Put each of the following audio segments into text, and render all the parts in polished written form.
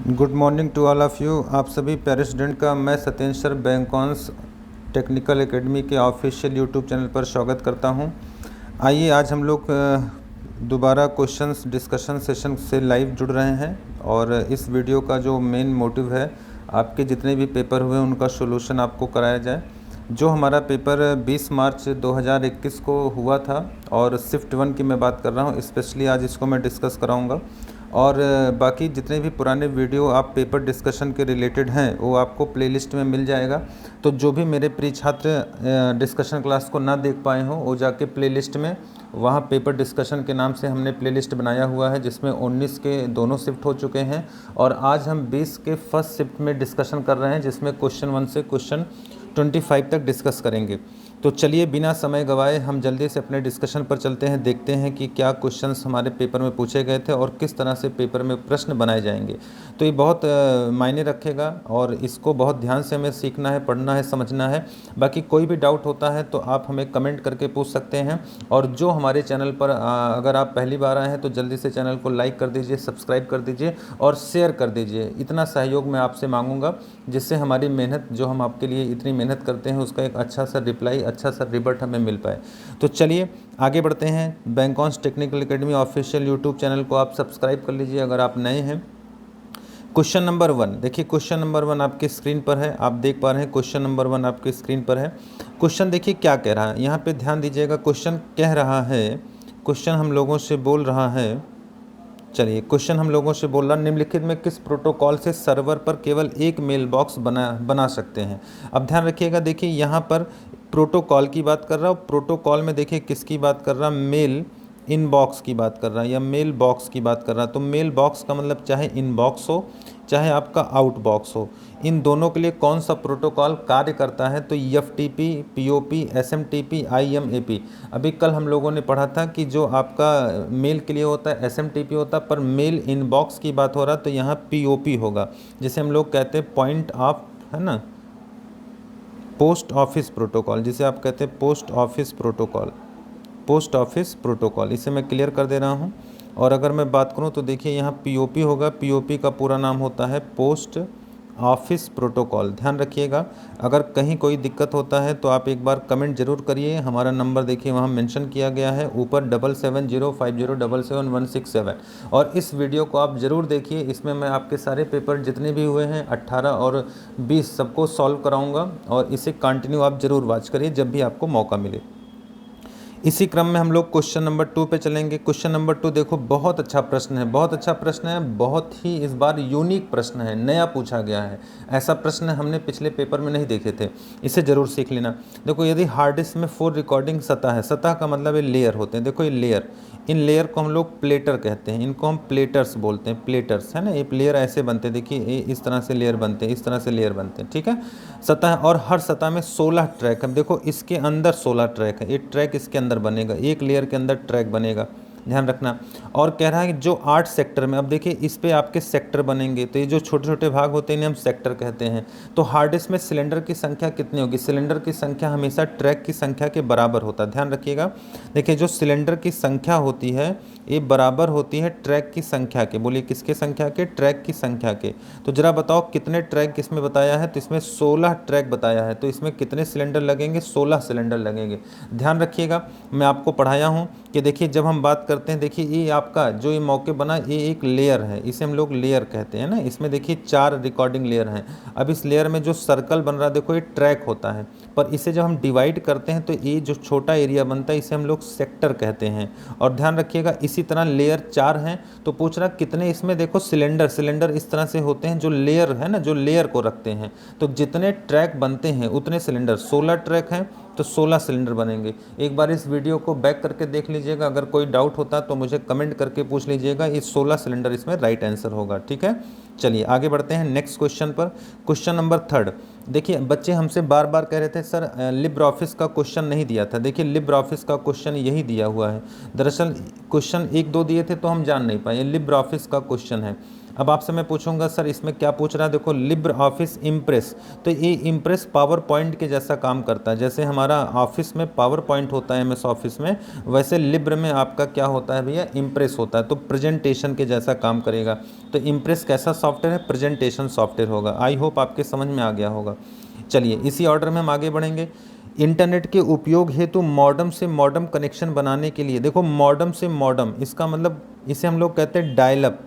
Good morning to all of you. आप सभी प्यारे स्टूडेंट का मैं सत्येंद्र सर बैंकॉन्स टेक्निकल एकेडमी के ऑफिशियल यूट्यूब चैनल पर स्वागत करता हूं। आइए आज हम लोग दोबारा क्वेश्चंस डिस्कशन सेशन से लाइव जुड़ रहे हैं और इस वीडियो का जो मेन मोटिव है आपके जितने भी पेपर हुए उनका सॉल्यूशन आपको कराया जाए। जो हमारा पेपर 20 मार्च 2021 को हुआ था और शिफ्ट 1 की मैं बात कर रहा हूँ, स्पेशली आज इसको मैं डिस्कस कराऊँगा। और बाकी जितने भी पुराने वीडियो आप पेपर डिस्कशन के रिलेटेड हैं वो आपको प्लेलिस्ट में मिल जाएगा। तो जो भी मेरे प्रिय छात्र डिस्कशन क्लास को ना देख पाए हों वो जाके प्लेलिस्ट में, वहाँ पेपर डिस्कशन के नाम से हमने प्लेलिस्ट बनाया हुआ है जिसमें 19 के दोनों शिफ्ट हो चुके हैं और आज हम 20 के फर्स्ट शिफ्ट में डिस्कशन कर रहे हैं जिसमें क्वेश्चन 1 से क्वेश्चन 25 तक डिस्कस करेंगे। तो चलिए बिना समय गवाए हम जल्दी से अपने डिस्कशन पर चलते हैं, देखते हैं कि क्या क्वेश्चंस हमारे पेपर में पूछे गए थे और किस तरह से पेपर में प्रश्न बनाए जाएंगे। तो ये बहुत मायने रखेगा और इसको बहुत ध्यान से हमें सीखना है, पढ़ना है, समझना है। बाकी कोई भी डाउट होता है तो आप हमें कमेंट करके पूछ सकते हैं। और जो हमारे चैनल पर अगर आप पहली बार आए हैं तो जल्दी से चैनल को लाइक कर दीजिए, सब्सक्राइब कर दीजिए और शेयर कर दीजिए। इतना सहयोग मैं आपसे मांगूंगा जिससे हमारी मेहनत, जो हम आपके लिए इतनी मेहनत करते हैं, उसका एक अच्छा सा रिप्लाई, अच्छा सा रिबर्ट हमें मिल पाए। तो चलिए आगे बढ़ते हैं। बैंकॉन्स technical academy official YouTube channel को आप सब्सक्राइब कर लीजिए अगर आप नए हैं। क्वेश्चन नंबर 1 देखिए, क्वेश्चन नंबर 1 आपके स्क्रीन पर है, आप देख पा रहे हैं। क्वेश्चन नंबर 1 आपके स्क्रीन पर है। क्वेश्चन देखिए क्या कह रहा है, यहाँ पे ध्यान दीजिएगा। क्वेश्चन कह रहा है, क्वेश्चन हम लोगों से बोल रहा है, चलिए क्वेश्चन हम लोगों से बोल रहा, निम्नलिखित में किस प्रोटोकॉल से सर्वर पर केवल एक मेल बॉक्स बना सकते हैं। अब ध्यान रखिएगा, देखिए यहाँ पर प्रोटोकॉल की बात कर रहा हूँ। प्रोटोकॉल में देखिए किसकी बात कर रहा, मेल इनबॉक्स की बात कर रहा है या मेल बॉक्स की बात कर रहा है। तो मेल बॉक्स का मतलब चाहे इनबॉक्स हो चाहे आपका आउटबॉक्स हो, इन दोनों के लिए कौन सा प्रोटोकॉल कार्य करता है। तो FTP, POP, SMTP, IMAP। अभी कल हम लोगों ने पढ़ा था कि जो आपका मेल के लिए होता है SMTP होता है, पर मेल इनबॉक्स की बात हो रहा है तो यहाँ POP होगा, जिसे हम लोग कहते हैं पॉइंट ऑफ, है ना, पोस्ट ऑफिस प्रोटोकॉल, जिसे आप कहते हैं post office protocol. Post office protocol, इसे मैं क्लियर कर दे रहा हूँ। और अगर मैं बात करूँ तो देखिए यहाँ POP होगा। POP का पूरा नाम होता है पोस्ट ऑफिस प्रोटोकॉल। ध्यान रखिएगा, अगर कहीं कोई दिक्कत होता है तो आप एक बार कमेंट जरूर करिए। हमारा नंबर देखिए वहाँ मेंशन किया गया है ऊपर 7705077167। और इस वीडियो को आप ज़रूर देखिए, इसमें मैं आपके सारे पेपर जितने भी हुए हैं 18 और 20 सबको सॉल्व कराऊँगा और इसे कंटिन्यू आप ज़रूर वॉच करिए जब भी आपको मौका मिले। इसी क्रम में हम लोग क्वेश्चन नंबर 2 पे चलेंगे। क्वेश्चन नंबर 2 देखो, बहुत अच्छा प्रश्न है, बहुत अच्छा प्रश्न है, बहुत ही इस बार यूनिक प्रश्न है, नया पूछा गया है। ऐसा प्रश्न हमने पिछले पेपर में नहीं देखे थे, इसे जरूर सीख लेना। देखो, यदि हार्ड डिस्क में 4 रिकॉर्डिंग सतह है, सतह का मतलब ये लेयर होते हैं। देखो ये लेयर, इन लेयर को हम लोग प्लेटर कहते हैं, इनको हम प्लेटर्स बोलते हैं, प्लेटर्स, है ना। ये लेयर ऐसे बनते हैं, देखिए ये इस तरह से लेयर बनते हैं, इस तरह से लेयर बनते हैं, ठीक है। सतह, और हर सतह में 16 ट्रैक है। देखो इसके अंदर 16 ट्रैक है, ये ट्रैक इसके अंदर बनेगा, एक लेयर के अंदर ट्रैक बनेगा, ध्यान रखना। और कह रहा है कि जो 8 सेक्टर में, अब देखिए इस पे आपके सेक्टर बनेंगे, तो ये जो छोटे छोटे भाग होते हैं इन्हें हम सेक्टर कहते हैं। तो हार्ड डिस्क में सिलेंडर की संख्या कितनी होगी, सिलेंडर की संख्या हमेशा ट्रैक की संख्या के बराबर होता है, ध्यान रखिएगा। देखिए जो सिलेंडर की संख्या होती है ये बराबर होती है ट्रैक की संख्या के। बोलिए किसके संख्या के, ट्रैक की संख्या के। तो जरा बताओ कितने ट्रैक इसमें बताया है, तो इसमें 16 ट्रैक बताया है। तो इसमें कितने सिलेंडर लगेंगे, 16 सिलेंडर लगेंगे। ध्यान रखिएगा, मैं आपको पढ़ाया हूँ कि देखिए जब हम बात करते हैं, देखिए ये आपका जो ये मौके बना, ये एक लेयर है, इसे हम लोग लेयर कहते हैं ना। इसमें देखिए 4 रिकॉर्डिंग लेयर हैं। अब इस लेयर में जो सर्कल बन रहा है, देखो ये ट्रैक होता है, पर इसे जब हम डिवाइड करते हैं तो ये जो छोटा एरिया बनता है इसे हम लोग सेक्टर कहते हैं। और ध्यान रखिएगा इसी तरह लेयर 4 हैं। तो पूछ रहा कितने इसमें, देखो सिलेंडर, सिलेंडर इस तरह से होते हैं जो लेयर है ना, जो लेयर को रखते हैं। तो जितने ट्रैक बनते हैं उतने सिलेंडर, 16 ट्रैक हैं तो 16 सिलेंडर बनेंगे। एक बार इस वीडियो को बैक करके देख लीजिएगा, अगर कोई डाउट होता तो मुझे कमेंट करके पूछ लीजिएगा। ये 16 सिलेंडर इसमें राइट आंसर होगा, ठीक है। चलिए आगे बढ़ते हैं नेक्स्ट क्वेश्चन पर। क्वेश्चन नंबर 3, देखिए बच्चे हमसे बार बार कह रहे थे सर लिब्रे ऑफिस का क्वेश्चन नहीं दिया था। देखिए लिब्रे ऑफिस का क्वेश्चन यही दिया हुआ है। दरअसल क्वेश्चन 1-2 दिए थे तो हम जान नहीं पाए, लिब्रे ऑफिस का क्वेश्चन है। अब आपसे मैं पूछूंगा सर इसमें क्या पूछ रहा है, देखो लिब्रे ऑफिस इम्प्रेस, तो ये इम्प्रेस पावर पॉइंट के जैसा काम करता है। जैसे हमारा ऑफिस में पावर पॉइंट होता है MS ऑफिस में, वैसे लिब्रे में आपका क्या होता है भैया, इम्प्रेस होता है, तो प्रेजेंटेशन के जैसा काम करेगा। तो इम्प्रेस कैसा सॉफ्टवेयर है, प्रेजेंटेशन सॉफ्टवेयर होगा। आई होप आपके समझ में आ गया होगा। चलिए इसी ऑर्डर में हम आगे बढ़ेंगे। इंटरनेट के उपयोग हेतु मॉडेम से मॉडेम कनेक्शन बनाने के लिए, देखो मॉडेम से मॉडेम, इसका मतलब इसे हम लोग कहते हैं डायल अप,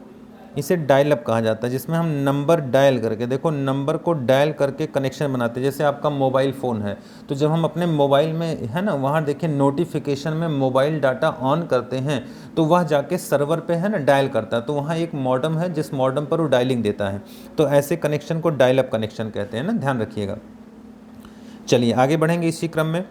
इसे डायल अप कहा जाता है, जिसमें हम नंबर डायल करके, देखो नंबर को डायल करके कनेक्शन बनाते हैं। जैसे आपका मोबाइल फ़ोन है, तो जब हम अपने मोबाइल में है ना, वहाँ देखिए नोटिफिकेशन में मोबाइल डाटा ऑन करते हैं तो वह जाके सर्वर पे है ना डायल करता है, तो वहाँ एक मॉडेम है जिस मॉडेम पर वो डायलिंग देता है। तो ऐसे कनेक्शन को डायल अप कनेक्शन कहते हैं ना, ध्यान रखिएगा। चलिए आगे बढ़ेंगे इसी क्रम में।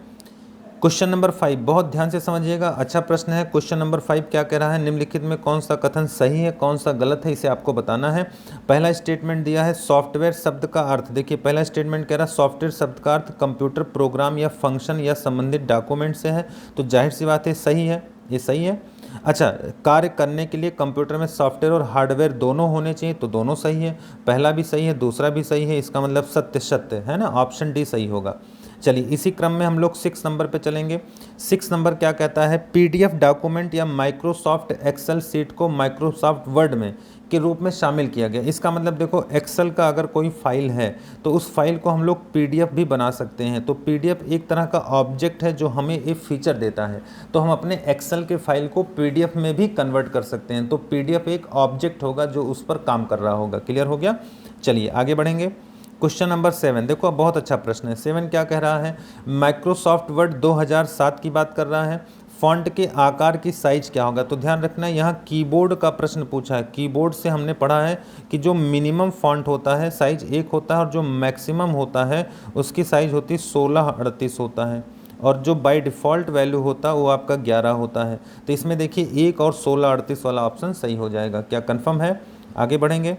क्वेश्चन नंबर 5 बहुत ध्यान से समझिएगा, अच्छा प्रश्न है। क्वेश्चन नंबर 5 क्या कह रहा है, निम्नलिखित में कौन सा कथन सही है कौन सा गलत है, इसे आपको बताना है। पहला स्टेटमेंट दिया है सॉफ्टवेयर शब्द का अर्थ, देखिए पहला स्टेटमेंट कह रहा है सॉफ्टवेयर शब्द का अर्थ कंप्यूटर प्रोग्राम या फंक्शन या संबंधित डॉक्यूमेंट से है, तो जाहिर सी बात है सही है, ये सही है। अच्छा, कार्य करने के लिए कंप्यूटर में सॉफ्टवेयर और हार्डवेयर दोनों होने चाहिए, तो दोनों सही है, पहला भी सही है दूसरा भी सही है, इसका मतलब सत्य सत्य है ना, ऑप्शन डी सही होगा। चलिए इसी क्रम में हम लोग 6 नंबर पे चलेंगे। 6 नंबर क्या कहता है, PDF डॉक्यूमेंट या माइक्रोसॉफ्ट एक्सेल सीट को माइक्रोसॉफ्ट वर्ड में के रूप में शामिल किया गया। इसका मतलब देखो एक्सेल का अगर कोई फाइल है तो उस फाइल को हम लोग PDF भी बना सकते हैं। तो PDF एक तरह का ऑब्जेक्ट है जो हमें एक फीचर देता है, तो हम अपने एक्सेल के फाइल को PDF में भी कन्वर्ट कर सकते हैं। तो PDF एक ऑब्जेक्ट होगा जो उस पर काम कर रहा होगा। क्लियर हो गया। चलिए आगे बढ़ेंगे। क्वेश्चन नंबर 7 देखो बहुत अच्छा प्रश्न है। 7 क्या कह रहा है, माइक्रोसॉफ्ट वर्ड 2007 की बात कर रहा है। फॉन्ट के आकार की साइज क्या होगा, तो ध्यान रखना यहाँ कीबोर्ड का प्रश्न पूछा है। कीबोर्ड से हमने पढ़ा है कि जो मिनिमम फॉन्ट होता है साइज 1 होता है और जो मैक्सिमम होता है उसकी साइज होती है 1638 होता है, और जो बाय डिफ़ॉल्ट वैल्यू होता है वो आपका 11 होता है। तो इसमें देखिए 1 और 1638 वाला ऑप्शन सही हो जाएगा। क्या कन्फर्म है। आगे बढ़ेंगे।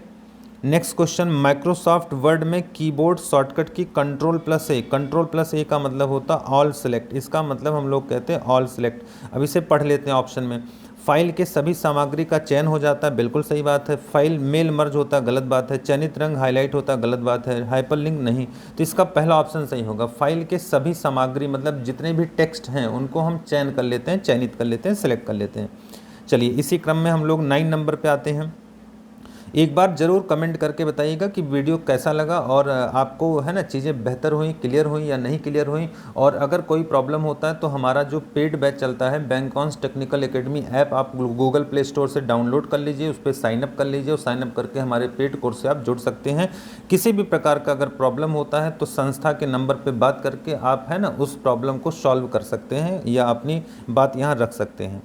नेक्स्ट क्वेश्चन, माइक्रोसॉफ्ट वर्ड में कीबोर्ड शॉर्टकट की कंट्रोल+A, कंट्रोल+A का मतलब होता है ऑल सेलेक्ट, इसका मतलब हम लोग कहते हैं ऑल सेलेक्ट। अब इसे पढ़ लेते हैं ऑप्शन में। फाइल के सभी सामग्री का चयन हो जाता है, बिल्कुल सही बात है। फाइल मेल मर्ज होता है, गलत बात है। चयनित रंग हाईलाइट होता है, गलत बात है। हाइपरलिंक नहीं, तो इसका पहला ऑप्शन सही होगा। फाइल के सभी सामग्री मतलब जितने भी टेक्स्ट हैं उनको हम चयन कर लेते हैं, चयनित कर लेते हैं, सेलेक्ट कर लेते हैं। चलिए इसी क्रम में हम लोग 9 नंबर पर आते हैं। एक बार ज़रूर कमेंट करके बताइएगा कि वीडियो कैसा लगा और आपको है ना चीज़ें बेहतर हुई, क्लियर हुई या नहीं क्लियर हुई। और अगर कोई प्रॉब्लम होता है तो हमारा जो पेड बैच चलता है बैंकॉन्स टेक्निकल एकेडमी ऐप, आप गूगल प्ले स्टोर से डाउनलोड कर लीजिए, उस पर साइनअप कर लीजिए और साइनअप करके हमारे पेड कोर्स से आप जुड़ सकते हैं। किसी भी प्रकार का अगर प्रॉब्लम होता है तो संस्था के नंबर पर बात करके आप है ना उस प्रॉब्लम को सॉल्व कर सकते हैं या अपनी बात यहाँ रख सकते हैं।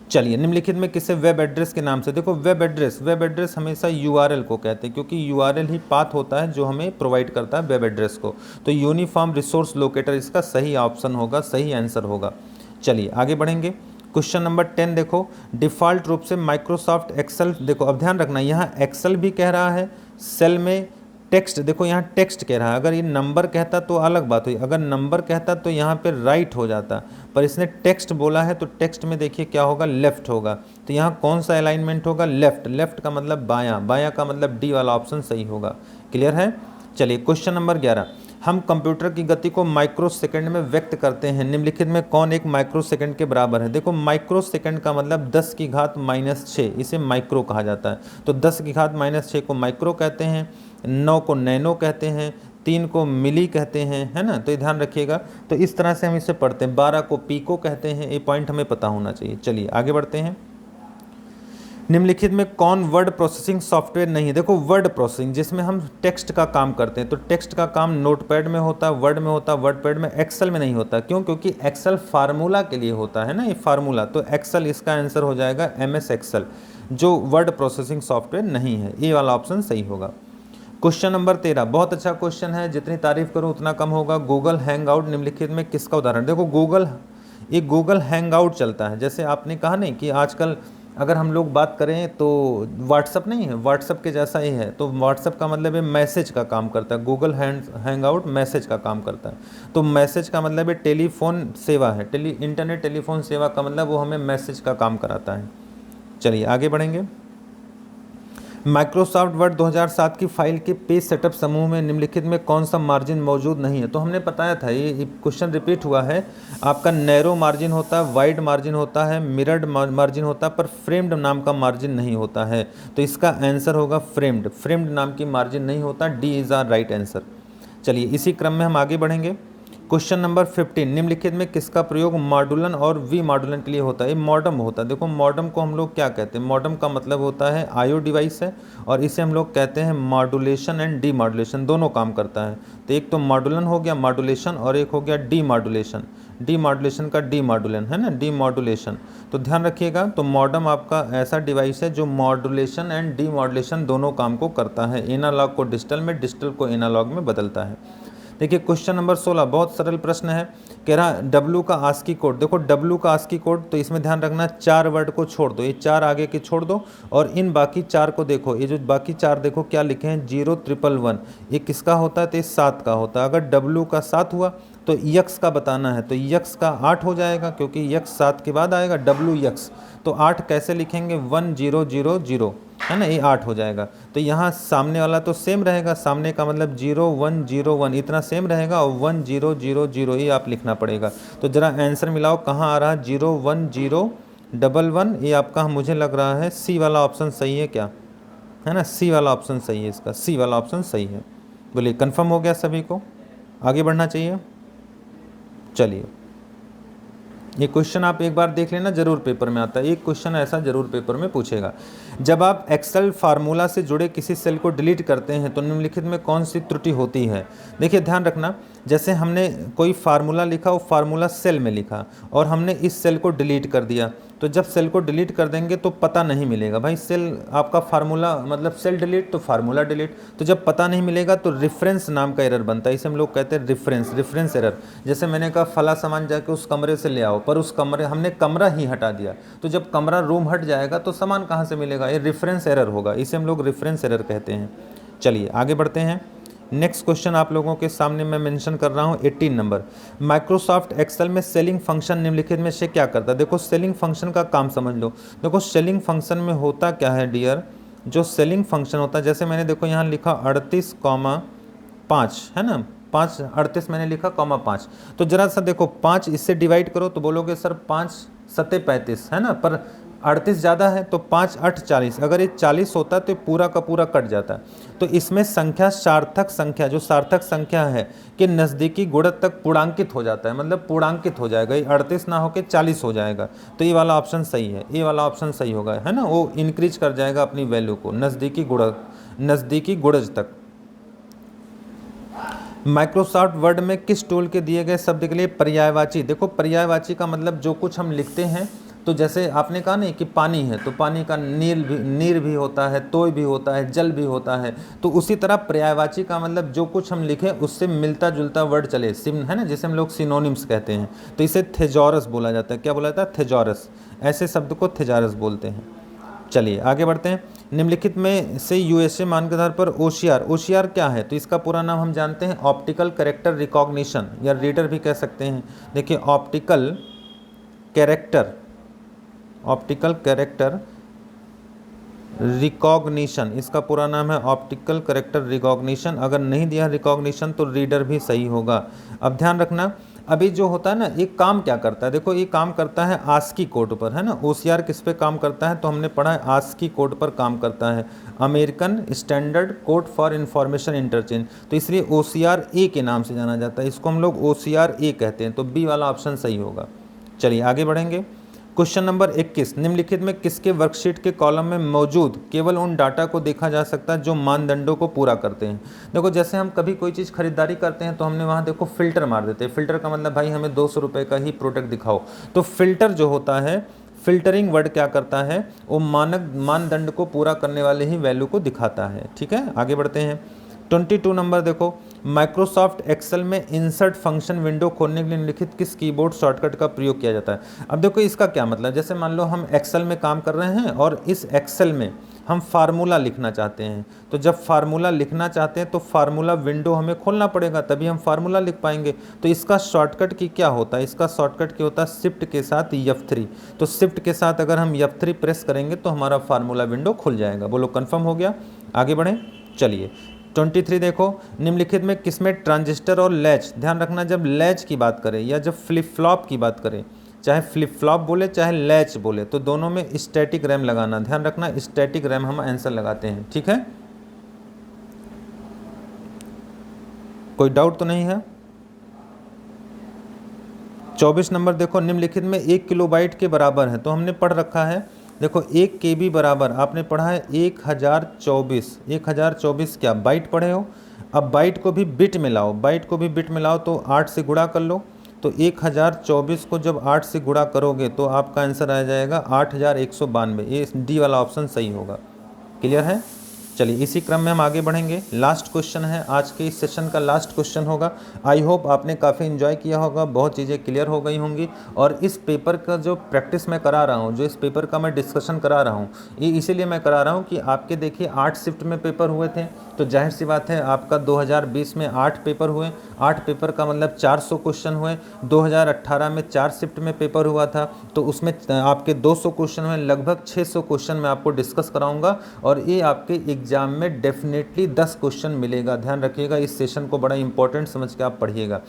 चलिए निम्नलिखित में किसे वेब एड्रेस के नाम से, देखो वेब एड्रेस हमेशा URL को कहते हैं, क्योंकि URL ही पाथ होता है जो हमें प्रोवाइड करता है वेब एड्रेस को। तो यूनिफॉर्म रिसोर्स लोकेटर इसका सही ऑप्शन होगा, सही आंसर होगा। चलिए आगे बढ़ेंगे। क्वेश्चन नंबर 10 देखो, डिफ़ॉल्ट रूप से माइक्रोसॉफ्ट एक्सेल, देखो अब ध्यान रखना यहाँ एक्सेल भी कह रहा है, सेल में टेक्स्ट, देखो यहाँ टेक्स्ट कह रहा है। अगर ये नंबर कहता तो अलग बात हुई, अगर नंबर कहता तो यहाँ पे राइट हो जाता, पर इसने टेक्स्ट बोला है तो टेक्स्ट में देखिए क्या होगा, लेफ्ट होगा। तो यहाँ कौन सा अलाइनमेंट होगा, लेफ्ट। लेफ्ट का मतलब बायां, बायां का मतलब डी वाला ऑप्शन सही होगा। क्लियर है। चलिए क्वेश्चन नंबर 11, हम कंप्यूटर की गति को माइक्रो सेकंड में व्यक्त करते हैं, निम्नलिखित में कौन एक माइक्रो सेकंड के बराबर है। देखो माइक्रो सेकंड का मतलब 10 की घात -6, इसे माइक्रो कहा जाता है। तो 10 की घात -6 को माइक्रो कहते हैं, 9 को नैनो कहते हैं, 3 को मिली कहते हैं, है ना। तो ये ध्यान रखिएगा। तो इस तरह से हम इसे पढ़ते हैं। 12 को पीको कहते हैं, ये पॉइंट हमें पता होना चाहिए। चलिए आगे बढ़ते हैं। निम्नलिखित में कौन वर्ड प्रोसेसिंग सॉफ्टवेयर नहीं है। देखो वर्ड प्रोसेसिंग जिसमें हम टेक्स्ट का काम करते हैं, तो टेक्स्ट का काम नोटपैड में होता है, वर्ड में होता है, वर्डपैड में, एक्सेल में नहीं होता। क्यों, क्योंकि एक्सेल फार्मूला के लिए होता है ना, ये फार्मूला। तो एक्सेल इसका आंसर हो जाएगा MS एक्सेल, जो वर्ड प्रोसेसिंग सॉफ्टवेयर नहीं है। ये वाला ऑप्शन सही होगा। क्वेश्चन नंबर 13 बहुत अच्छा क्वेश्चन है, जितनी तारीफ करूँ उतना कम होगा। गूगल हैंगआउट निम्नलिखित में किसका उदाहरण। देखो गूगल हैंगआउट चलता है। जैसे आपने कहा नहीं कि आजकल अगर हम लोग बात करें तो व्हाट्सअप नहीं है, व्हाट्सअप के जैसा ही है। तो व्हाट्सअप का मतलब है मैसेज का काम करता है, गूगल हैंगआउट मैसेज का काम करता है। तो मैसेज का मतलब है टेलीफोन सेवा है, इंटरनेट टेलीफोन सेवा का मतलब वो हमें मैसेज का काम कराता है। चलिए आगे बढ़ेंगे। माइक्रोसॉफ्ट वर्ड 2007 की फाइल के पेज सेटअप समूह में निम्नलिखित में कौन सा मार्जिन मौजूद नहीं है? तो हमने बताया था, ये क्वेश्चन रिपीट हुआ है। आपका नैरो मार्जिन होता है, वाइड मार्जिन होता है, मिरर्ड मार्जिन होता है, पर फ्रेम्ड नाम का मार्जिन नहीं होता है। तो इसका आंसर होगा फ्रेम्ड। फ्रेम्ड नाम की मार्जिन नहीं होता। D is our right answer. चलिए इसी क्रम में हम आगे बढ़ेंगे। क्वेश्चन नंबर 15, निम्नलिखित में किसका प्रयोग मॉडुलन और वी मॉडुलन के लिए होता है? ये मॉडम होता है। देखो मॉडम को हम लोग क्या कहते हैं? मॉडम का मतलब होता है आईओ डिवाइस है, और इसे हम लोग कहते हैं मॉडुलेशन एंड डी मॉडुलेशन, दोनों काम करता है। तो एक तो मॉडुलन हो गया मॉडुलेशन, और एक हो गया डी मॉडुलेशन। डी मॉडुलेशन का डी मॉडुलन है ना, डी मॉडुलेशन। तो ध्यान रखिएगा, तो मॉडम आपका ऐसा डिवाइस है जो मॉडुलेशन एंड डी मॉडुलेशन दोनों काम को करता है। एनालॉग को डिजिटल में, डिजिटल को एनालॉग में बदलता है। देखिए क्वेश्चन नंबर 16 बहुत सरल प्रश्न है। कह रहा डब्लू का आस्की कोड। देखो डब्लू का आस्की कोड, तो इसमें ध्यान रखना 4 वर्ड को छोड़ दो, ये 4 आगे के छोड़ दो, और इन बाकी 4 को देखो। ये जो बाकी 4 देखो क्या लिखे हैं, 01111। ये किसका होता है? तो ये 7 का होता है। अगर डब्लू का 7 हुआ तो यक्स का बताना है, तो यक्स का 8 हो जाएगा, क्योंकि यक्स 7 के बाद आएगा डब्लू यक्स। तो 8 कैसे लिखेंगे? 1000 है ना, ये 8 हो जाएगा। तो यहाँ सामने वाला तो सेम रहेगा, सामने का मतलब 0101 इतना सेम रहेगा, और 1000 ये आप लिखना पड़ेगा। तो ज़रा आंसर मिलाओ, कहाँ आ रहा है? 01011। ये आपका मुझे लग रहा है सी वाला ऑप्शन सही है क्या? है ना, सी वाला ऑप्शन सही है, इसका सी वाला ऑप्शन सही है। बोलिए कंफर्म हो गया सभी को? आगे बढ़ना चाहिए। चलिए ये क्वेश्चन आप एक बार देख लेना, जरूर पेपर में आता है। एक क्वेश्चन ऐसा जरूर पेपर में पूछेगा। जब आप एक्सेल फार्मूला से जुड़े किसी सेल को डिलीट करते हैं तो निम्नलिखित में कौन सी त्रुटि होती है? देखिए ध्यान रखना, जैसे हमने कोई फार्मूला लिखा, वो फार्मूला सेल में लिखा, और हमने इस सेल को डिलीट कर दिया, तो जब सेल को डिलीट कर देंगे तो पता नहीं मिलेगा। भाई सेल आपका फार्मूला मतलब सेल डिलीट तो फार्मूला डिलीट, तो जब पता नहीं मिलेगा तो रेफरेंस नाम का एरर बनता है। इसे हम लोग कहते हैं रेफरेंस एरर। जैसे मैंने कहा फला सामान जाके उस कमरे से ले आओ, पर उस कमरे हमने कमरा ही हटा दिया, तो जब कमरा रूम हट जाएगा तो सामान कहाँ से मिलेगा? ये रेफरेंस एरर होगा, इसे हम लोग रेफरेंस एरर कहते हैं। चलिए आगे बढ़ते हैं। नेक्स्ट क्वेश्चन आप लोगों के सामने मैं मेंशन कर रहा हूं 18 नंबर। माइक्रोसॉफ्ट एक्सेल में सेलिंग फंक्शन निम्नलिखित में से क्या करता है? देखो सेलिंग फंक्शन का काम समझ लो। देखो सेलिंग फंक्शन में होता क्या है डियर, जो सेलिंग फंक्शन होता है, जैसे मैंने देखो यहाँ लिखा 38,5 है ना, 5 38 मैंने लिखा, 5। तो जरा सा देखो 5 इससे डिवाइड करो तो बोलोगे सर 5 सत्ते 35 है ना, पर 38 ज़्यादा है, तो 5 8 40। अगर ये 40 होता तो पूरा का पूरा कट जाता। तो इसमें संख्या सार्थक संख्या, जो सार्थक संख्या है कि नज़दीकी गुणक तक पूर्णांकित हो जाता है, मतलब पूर्णांकित हो जाएगा, ये 38 ना होकर 40 हो जाएगा। तो ये वाला ऑप्शन सही है, ये वाला ऑप्शन सही होगा, है ना, वो इंक्रीज कर जाएगा अपनी वैल्यू को नज़दीकी गुणज तक। माइक्रोसॉफ्ट वर्ड में किस टूल के दिए गए शब्द के लिए पर्यायवाची? देखो पर्यायवाची का मतलब जो कुछ हम लिखते हैं, तो जैसे आपने कहा नहीं कि पानी है, तो पानी का नीर भी होता है, तोय भी होता है, जल भी होता है। तो उसी तरह पर्यायवाची का मतलब जो कुछ हम लिखें उससे मिलता जुलता वर्ड चले, सिम है ना, जिसे हम लोग सिनोनिम्स कहते हैं। तो इसे थेजॉरस बोला जाता है। क्या बोला जाता है? थेजॉरस। ऐसे शब्द को थेजॉरस बोलते हैं। चलिए आगे बढ़ते हैं। निम्नलिखित में से यूएसए मान के आधार पर ओसीआर क्या है? तो इसका पूरा नाम हम जानते हैं, ऑप्टिकल कैरेक्टर रिकॉग्निशन, या रीडर भी कह सकते हैं। देखिए ऑप्टिकल कैरेक्टर रिकॉग्निशन, इसका पूरा नाम है ऑप्टिकल कैरेक्टर रिकॉग्निशन। अगर नहीं दिया रिकॉग्निशन तो रीडर भी सही होगा। अब ध्यान रखना, अभी जो होता है ना, ये काम क्या करता है? देखो ये काम करता है आस्की कोड पर, है ना। ओसीआर किस पे काम करता है? तो हमने पढ़ा है आस्की कोड पर काम करता है, American standard code for information interchange. तो इसलिए ओसीआर ए के नाम से जाना जाता है, इसको हम लोग ओसीआर ए कहते हैं। तो बी वाला ऑप्शन सही होगा। चलिए आगे बढ़ेंगे। क्वेश्चन नंबर 21, निम्नलिखित में किसके वर्कशीट के कॉलम में मौजूद केवल उन डाटा को देखा जा सकता है जो मानदंडों को पूरा करते हैं? देखो जैसे हम कभी कोई चीज़ खरीदारी करते हैं तो हमने वहाँ देखो फ़िल्टर मार देते हैं। फ़िल्टर का मतलब भाई हमें 200 रुपये का ही प्रोडक्ट दिखाओ। तो फ़िल्टर जो होता है, फ़िल्टरिंग वर्ड क्या करता है? वो मानदंड को पूरा करने वाले ही वैल्यू को दिखाता है। ठीक है, आगे बढ़ते हैं। 22 नंबर देखो, माइक्रोसॉफ्ट एक्सेल में इंसर्ट फंक्शन विंडो खोलने के लिए निम्नलिखित किस कीबोर्ड शॉर्टकट का प्रयोग किया जाता है? अब देखो इसका क्या मतलब, जैसे मान लो हम एक्सेल में काम कर रहे हैं और इस एक्सेल में हम फार्मूला लिखना चाहते हैं। तो जब फार्मूला लिखना चाहते हैं तो फार्मूला विंडो हमें खोलना पड़ेगा, तभी हम फार्मूला लिख पाएंगे। तो इसका शॉर्टकट की क्या होता है, इसका शॉर्टकट क्या होता है, शिफ्ट के साथ F3। तो शिफ्ट के साथ अगर हम F3 प्रेस करेंगे तो हमारा फार्मूला विंडो खुल जाएगा। बोलो कंफर्म हो गया, आगे बढ़ें। चलिए 23 देखो, निम्नलिखित में किसमें ट्रांजिस्टर और लैच, ध्यान रखना जब लैच की बात करें या जब फ्लिप फ्लॉप की बात करें, चाहे फ्लिप फ्लॉप बोले चाहे लैच बोले, तो दोनों में स्टैटिक रैम लगाना, ध्यान रखना स्टैटिक रैम हम आंसर लगाते हैं, ठीक है। कोई डाउट तो नहीं है। 24 नंबर देखो, निम्नलिखित में 1 किलोबाइट के बराबर है, तो हमने पढ़ रखा है। देखो 1 KB बराबर आपने पढ़ा है 1024, 1024 क्या बाइट पढ़े हो। अब बाइट को भी बिट में लाओ, बाइट को भी बिट में लाओ तो 8 से गुणा कर लो। तो 1024 को जब 8 से गुणा करोगे तो आपका आंसर आ जाएगा 8192। ये डी वाला ऑप्शन सही होगा। क्लियर है। चलिए इसी क्रम में हम आगे बढ़ेंगे। लास्ट क्वेश्चन है आज के इस सेशन का, लास्ट क्वेश्चन होगा। आई होप आपने काफ़ी एंजॉय किया होगा, बहुत चीज़ें क्लियर हो गई होंगी। और इस पेपर का जो प्रैक्टिस मैं करा रहा हूँ, जो इस पेपर का मैं डिस्कशन करा रहा हूँ, ये इसीलिए मैं करा रहा हूँ कि आपके देखिए 8 शिफ्ट में पेपर हुए थे, तो जाहिर सी बात है आपका 2020 में 8 पेपर हुए, 8 पेपर का मतलब 400 क्वेश्चन हुए। 2018 में 4 शिफ्ट में पेपर हुआ था, तो उसमें आपके 200 क्वेश्चन हुए, लगभग 600 क्वेश्चन मैं आपको डिस्कस कराऊंगा। और ये आपके एग्जाम में डेफिनेटली 10 क्वेश्चन मिलेगा, ध्यान रखिएगा। इस सेशन को बड़ा इंपॉर्टेंट समझ के आप पढ़िएगा।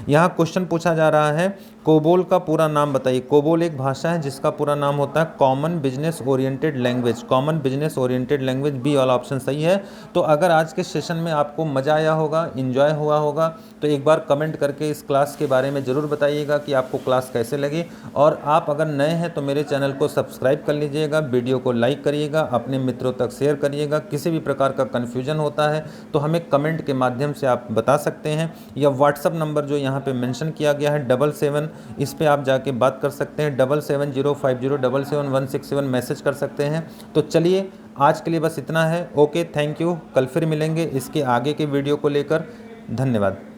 यहाँ क्वेश्चन पूछा जा रहा है, कोबोल का पूरा नाम बताइए। कोबोल एक भाषा है जिसका पूरा नाम होता है common business oriented language, common business oriented language, B वाला ऑप्शन सही है। तो अगर आज के सेशन में आपको मज़ा आया होगा, इन्जॉय हुआ होगा, तो एक बार कमेंट करके इस क्लास के बारे में ज़रूर बताइएगा कि आपको क्लास कैसे लगी। और आप अगर नए हैं तो मेरे चैनल को सब्सक्राइब कर लीजिएगा, वीडियो को लाइक करिएगा, अपने मित्रों तक शेयर करिएगा। किसी भी प्रकार का कन्फ्यूजन होता है तो हमें कमेंट के माध्यम से आप बता सकते हैं, या व्हाट्सअप नंबर जो यहाँ पे मेंशन किया गया है 77, इस पे आप जाके बात कर सकते हैं। 7705077167 मैसेज कर सकते हैं। तो चलिए आज के लिए बस इतना है। Okay, thank you. कल फिर मिलेंगे इसके आगे के वीडियो को लेकर। धन्यवाद।